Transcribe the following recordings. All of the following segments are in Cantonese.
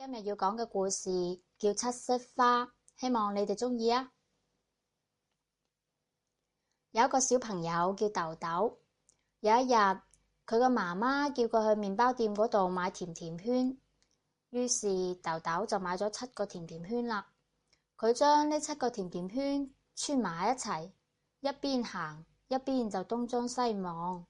今日要講嘅故事叫七色花，希望你哋鍾意啊！有一個小朋友叫豆豆，有一日佢個媽媽叫佢去麵包店嗰度買甜甜圈，於是豆豆就買咗7個甜甜圈啦。佢將呢7個甜甜圈串埋一齊，一邊行一邊就東張西望。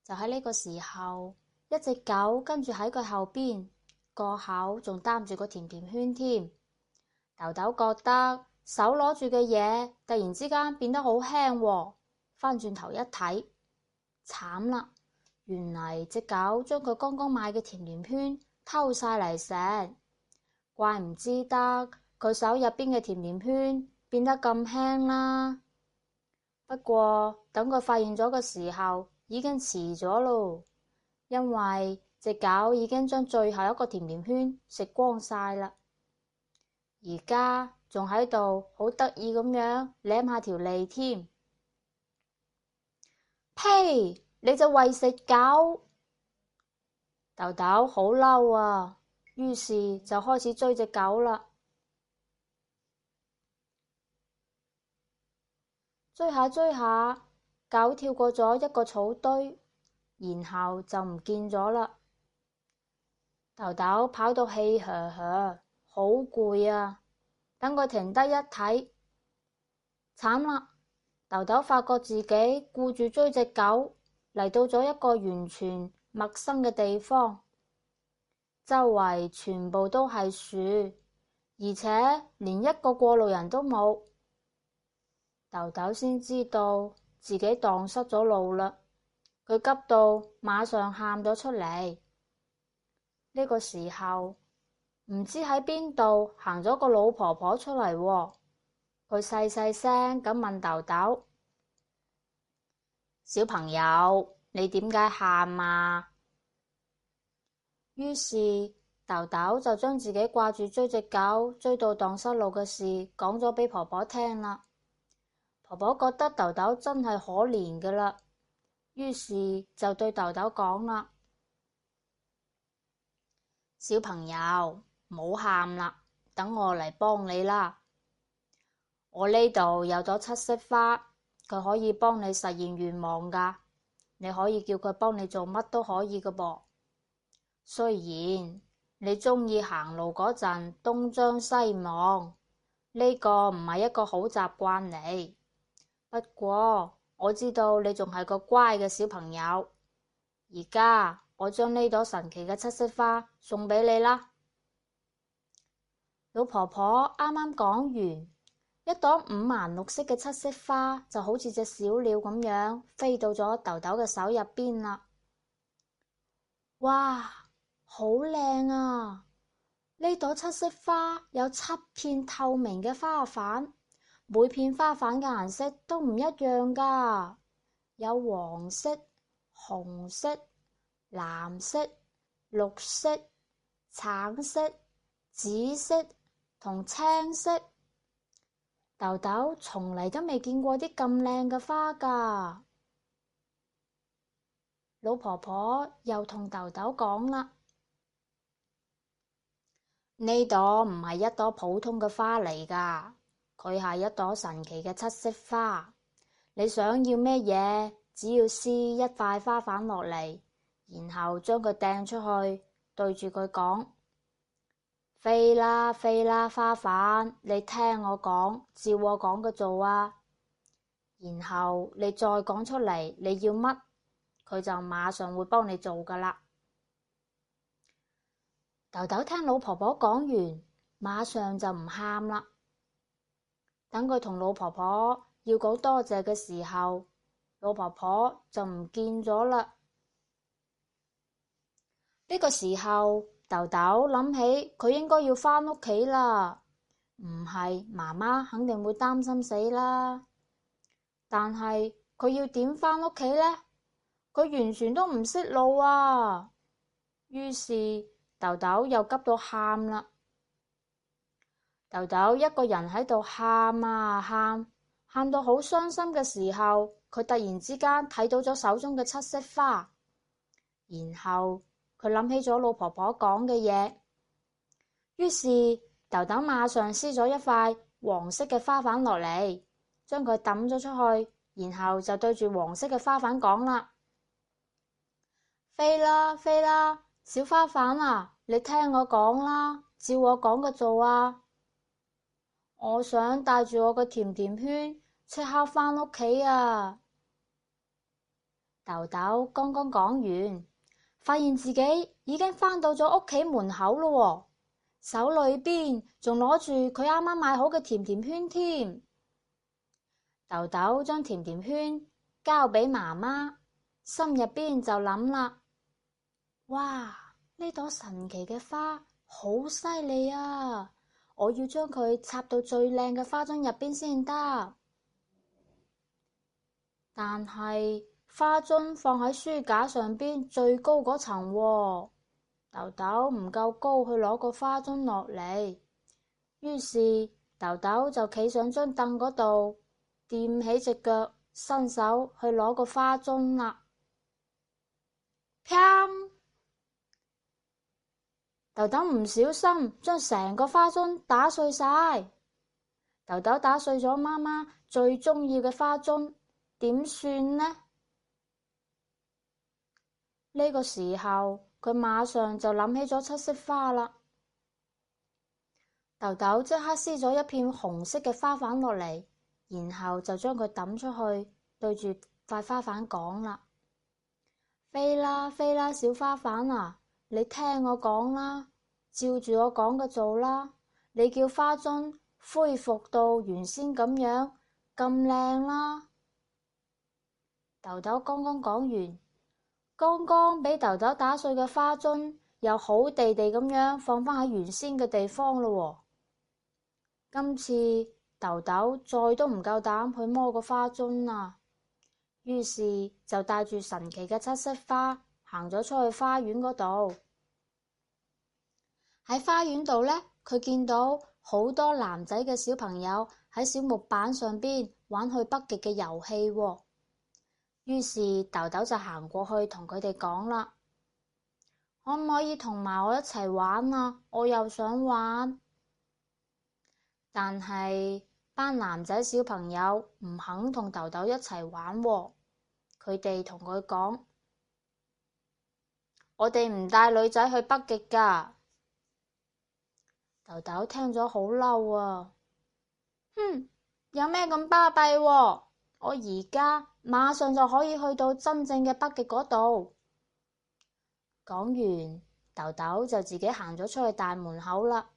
就喺呢個時候，一隻狗跟住喺佢後邊，個口仲擔住個甜甜圈添。豆豆覺得手攞住嘅嘢突然之間變得好輕喎，返轉頭一睇，慘啦！原來隻狗將佢剛剛買嘅甜甜圈偷晒嚟食，怪唔之得佢手入邊嘅甜甜圈變得咁輕啦。不過等佢發現咗嘅時候，已經遲咗咯，因為隻狗已經將最後一個甜甜圈食光晒啦，而家仲喺度好得意咁樣舐下條脷添。呸！你隻餵食狗！豆豆好嬲啊，於是就開始追隻狗啦。追下追下，狗跳過咗一個草堆，然後就唔見咗啦。豆豆跑到氣噓噓，好攰啊！等佢停低一睇，慘啦！豆豆發覺自己顧住追隻狗，嚟到咗一個完全陌生嘅地方，周圍全部都係樹，而且連一個過路人都冇。豆豆先知道自己蕩失咗路啦，佢急到馬上喊咗出嚟。呢個時候，唔知喺邊度行咗個老婆婆出嚟喎，佢細細聲咁問豆豆：小朋友，你點解喊啊？於是豆豆就將自己掛住追隻狗追到蕩失路嘅事講咗俾婆婆聽啦。婆婆覺得豆豆真係可憐㗎啦，於是就對豆豆講啦：小朋友，唔好喊啦，等我嚟幫你啦。我呢度有咗7色花，佢可以幫你實現願望㗎。你可以叫佢幫你做乜都可以㗎噃。雖然你鍾意行路嗰陣東張西望，呢個唔係一個好習慣嚟。不過我知道你仲係個乖嘅小朋友。而家我將呢朵神奇嘅7色花送俾你啦。老婆婆啱啱講完，一朵五顏六色嘅7色花就好似隻小鳥咁樣飛到咗豆豆嘅手入邊啦。哇，好靚啊！呢朵7色花有7片透明嘅花瓣，每片花瓣嘅顏色都唔一樣㗎，有黃色、紅色、藍色、綠色、橙色、紫色同青色。豆豆從嚟都未見過啲咁靚嘅花㗎。老婆婆又同豆豆講啦：呢朵唔係一朵普通嘅花嚟㗎，佢係一朵神奇嘅7色花。你想要咩嘢，只要撕一塊花瓣落嚟，然後將佢掟出去，對住佢講：飛啦飛啦，花瓣，你聽我講，照我講嘅做啊。然後你再講出嚟你要乜，佢就馬上會幫你做㗎啦。豆豆聽老婆婆講完，馬上就唔喊啦。等佢同老婆婆要講多謝嘅時候，老婆婆就唔見咗啦。呢個時候，豆豆諗起佢應該要返屋企啦，唔係媽媽肯定會擔心死啦。但係佢要點返屋企呢？佢完全都唔識路啊。於是豆豆又急到喊啦。豆豆一個人喺度喊啊喊，喊到好傷心嘅時候，佢突然之間睇到咗手中嘅7色花，然後佢諗起咗老婆婆講嘅嘢，於是豆豆馬上撕咗一塊黃色嘅花瓣落嚟，將佢抌咗出去，然後就對住黃色嘅花瓣講啦：飛啦飛啦，小花瓣啊，你聽我講啦，照我講嘅做啊！我想帶住我個甜甜圈即刻返屋企啊！豆豆剛剛講完，發現自己已經返到咗屋企門口咯喎，手裏邊仲攞住佢啱啱買好嘅甜甜圈添。豆豆將甜甜圈交俾媽媽，心入邊就諗啦：哇，呢朵神奇嘅花好犀利啊！我要將佢插到最靚嘅花樽入邊先得。但係花樽放喺書架上邊最高嗰層喎，豆豆唔夠高去攞個花樽落嚟，於是豆豆就企上張凳嗰度，掂起隻腳，伸手去攞個花樽啦。砰！豆豆唔小心將成個花樽打碎晒，豆豆打碎咗媽媽最鍾意嘅花樽，點算呢？呢個時候佢馬上就諗起咗七色花啦。豆豆即刻撕咗一片紅色嘅花瓣落嚟，然後就將佢抌出去，對住塊花瓣講啦：飛啦飛啦，小花瓣啊，你聽我講啦，照住我講嘅做啦，你叫花樽恢復到原先咁樣咁靚啦。豆豆剛剛講完，剛剛俾豆豆打碎嘅花樽又好地地咁樣放返喺原先嘅地方咯喎。今次豆豆再都唔夠膽去摸個花樽啦，於是就帶住神奇嘅七色花行咗出去花園嗰度。喺花園度呢，佢見到好多男仔嘅小朋友喺小木板上邊玩去北極嘅遊戲喎。於是豆豆就行過去同佢哋講啦：可唔可以同埋我一齊玩啊？我又想玩。但係班男仔小朋友唔肯同豆豆一齊玩喎，佢哋同佢講：我哋唔帶女仔去北極㗎。豆豆聽咗好嬲啊！哼，有咩咁巴閉喎？我而家馬上就可以去到真正嘅北極嗰度。講完，豆豆就自己行咗出去大門口啦。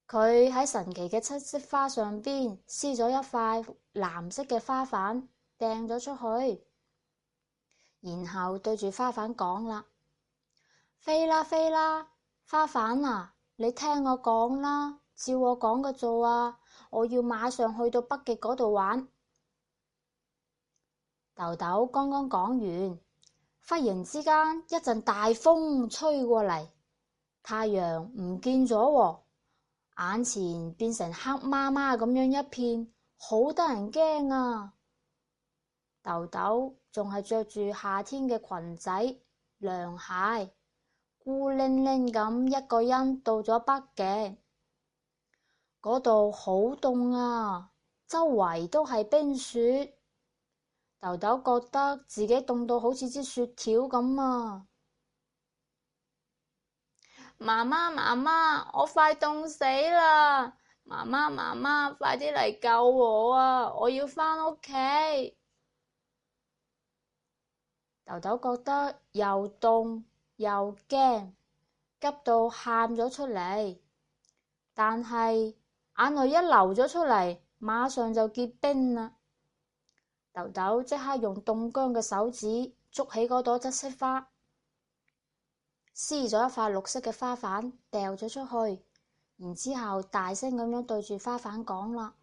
佢喺神奇嘅七色花上邊撕咗一塊藍色嘅花瓣，掟咗出去，然後對住花瓣講啦：飛啦飛啦，花瓣啊，你聽我講啦，照我講嘅做啊，我要馬上去到北極嗰度玩。豆豆剛剛講完，忽然之間一陣大風吹過嚟，太陽唔見咗喎。眼前變成黑麻麻咁樣一片，好得人驚啊！豆豆仲係着住夏天嘅裙仔、涼鞋，孤零零咁一個人到咗北極。嗰度好凍啊，周圍都係冰雪。豆豆覺得自己凍到好似支雪條咁啊！媽媽媽媽，我快凍死啦！媽媽媽媽，快啲嚟救我啊！我要返屋企。豆豆覺得又凍又驚，急到喊咗出嚟，但係眼淚一流咗出嚟，馬上就結冰啦。豆豆即刻用凍僵嘅手指捉起嗰朵七色花，撕咗一塊綠色嘅花瓣掉咗出去，然之後大聲咁樣對住花瓣講啦：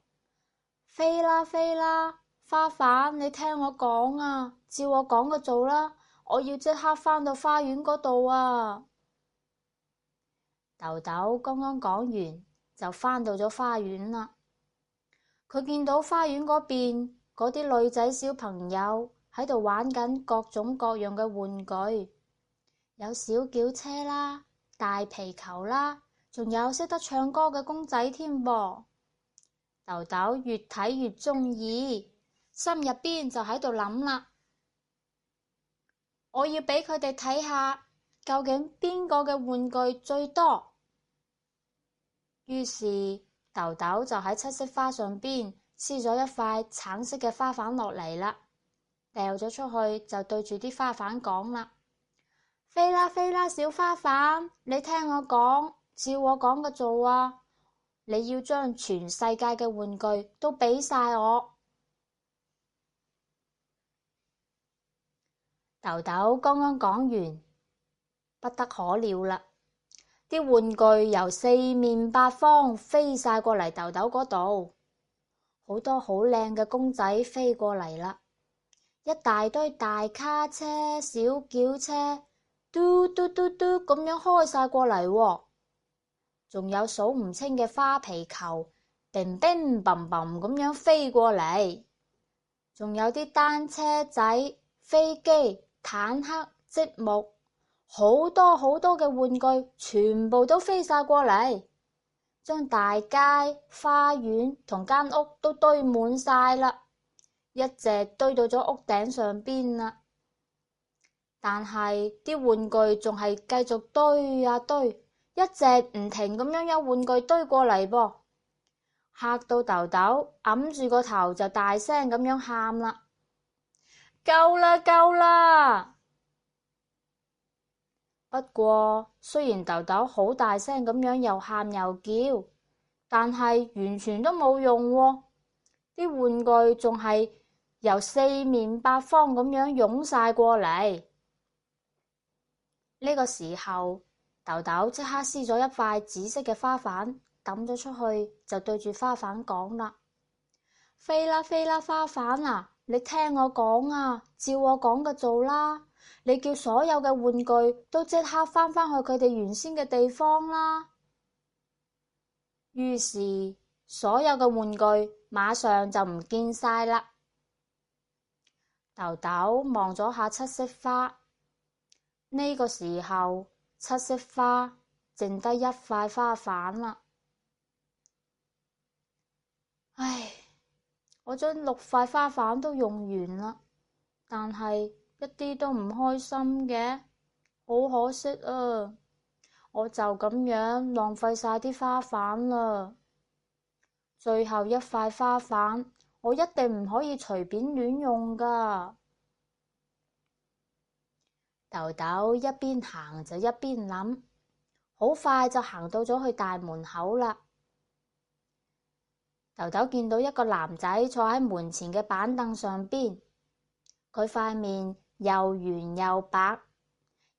飛啦飛啦，花瓣，你聽我講啊，照我講嘅做啦，我要即刻返到花園嗰度啊！豆豆剛剛講完就返到咗花園啦。佢見到花園嗰邊嗰啲女仔小朋友喺度玩緊各種各樣嘅玩具，有小轎車啦、大皮球啦，仲有識得唱歌嘅公仔添噃。豆豆越睇越中意，心入邊就喺度諗啦，我要俾佢哋睇下究竟邊個嘅玩具最多。於是豆豆就喺七色花上邊撕咗一塊橙色嘅花瓣落嚟啦，掉咗出去就對住啲花瓣講啦：飛啦飛啦，小花瓣，你聽我講，照我講嘅做啊！你要將全世界嘅玩具都俾晒我。豆豆剛剛講完，不得可了啦！啲玩具由四面八方飛晒過嚟豆豆嗰度，好多好靚嘅公仔飛過嚟啦，一大堆大卡車、小轎車，嘟嘟嘟嘟咁樣開晒過嚟喎。仲有數唔清嘅花皮球，乒乒乓乓咁樣飛過嚟，仲有啲單車仔、飛機、坦克、積木，好多好多嘅玩具全部都飛晒過嚟，將大街、花園同間屋都堆滿晒啦，一直堆到咗屋頂上邊啦。但係啲玩具仲係繼續堆啊堆，一直唔停咁樣有玩具堆過嚟噃，嚇到豆豆揞住個頭就大聲咁樣喊啦：夠啦夠啦！不過雖然豆豆好大聲咁樣又喊又叫，但係完全都冇用喎，啲玩具仲係由四面八方咁樣湧晒過嚟。呢個時候，豆豆即刻撕咗一塊紫色嘅花瓣抌咗出去，就對住花瓣講啦：飛啦飛啦，花瓣啊，你聽我講啊，照我講嘅做啦，你叫所有嘅玩具都即刻返返去佢哋原先嘅地方啦。於是所有嘅玩具馬上就唔見晒啦。豆豆望咗下七色花，呢個時候七色花剩低一塊花瓣啦。唉，我將6塊花瓣都用完啦，但係一啲都唔開心嘅，好可惜啊！我就咁樣浪費晒啲花瓣啦。最後一塊花瓣，我一定唔可以隨便亂用噶。豆豆一邊行就一邊諗，好快就行到咗去大門口啦。豆豆見到一個男仔坐喺門前嘅板凳上邊，佢塊面又圓又白，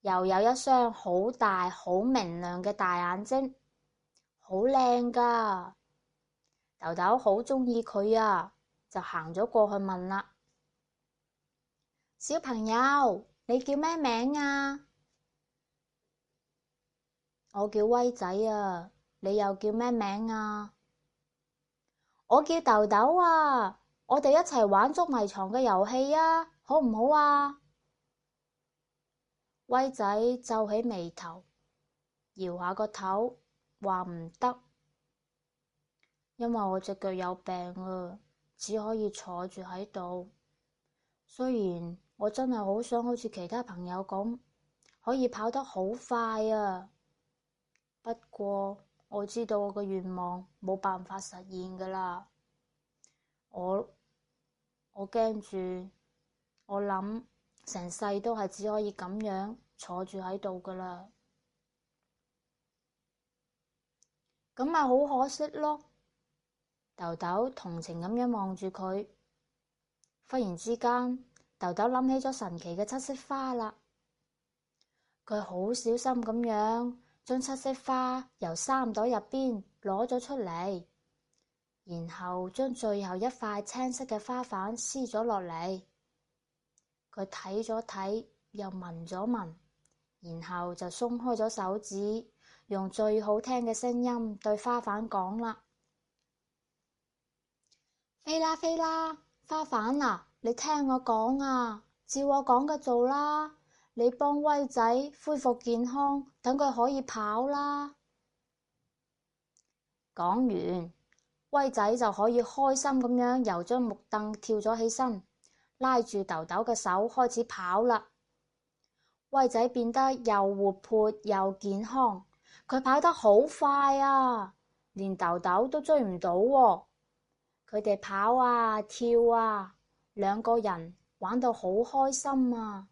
又有一雙好大好明亮嘅大眼睛，好靚噶。豆豆好鍾意佢啊，就行咗過去問啦：小朋友，你叫咩名啊？我叫威仔啊，你又叫咩名啊？我叫豆豆啊，我哋一齊玩捉迷藏嘅遊戲啊，好唔好啊？威仔皺起眉頭，搖下個頭，話唔得，因為我隻腳有病啊，只可以坐住喺度。雖然我真係好想好似其他朋友咁，可以跑得好快啊，不過我知道我嘅願望冇辦法實現噶啦。我驚住，我諗成世都係只可以咁樣坐住喺度噶啦，咁咪好可惜咯。豆豆同情咁樣望住佢，忽然之間，豆豆諗起咗神奇嘅七色花啦。佢好小心咁樣將七色花由衫袋入邊攞咗出嚟，然後將最後一塊青色嘅花瓣撕咗落嚟。佢睇咗睇，又聞咗聞，然後就鬆開咗手指，用最好聽嘅聲音對花瓣講啦：飛啦飛啦，花瓣啊，你聽我講啊，照我講嘅做啦，你幫威仔恢復健康，等佢可以跑啦。講完，威仔就可以開心咁樣由張木凳跳咗起身，拉住豆豆嘅手開始跑啦。威仔變得又活潑又健康，佢跑得好快啊，連豆豆都追唔到喎。佢哋跑啊跳啊，兩個人玩到好開心啊。